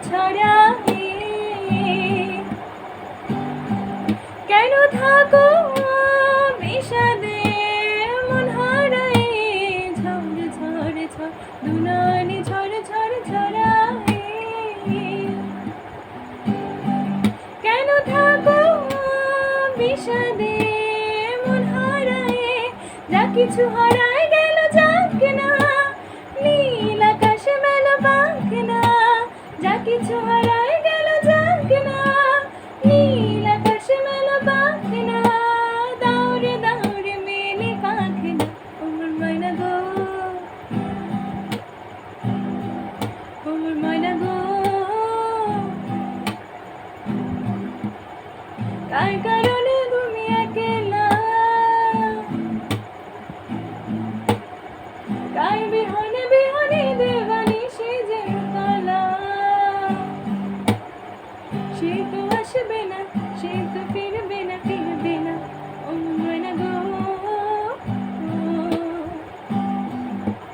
ছড়াই। কেন থাকো বিষাদে মন হারাই, ঝড় ঝড় ঝড় দুলানি ঝড় ঝড় ছড়াই। কেন থাকো বিষাদে মন হারাই, যা কিছু হারায় গেল যাক না, নীল আকাশে মেলা পাখ না। যা কিছু হারায় গেল যাক না, নীল আকাশে মেলা পাখ না। দৌড়ে দৌড়ে মেলে পাখ না, ওমর ময়না গো, ওমর ময়না গো। কার কার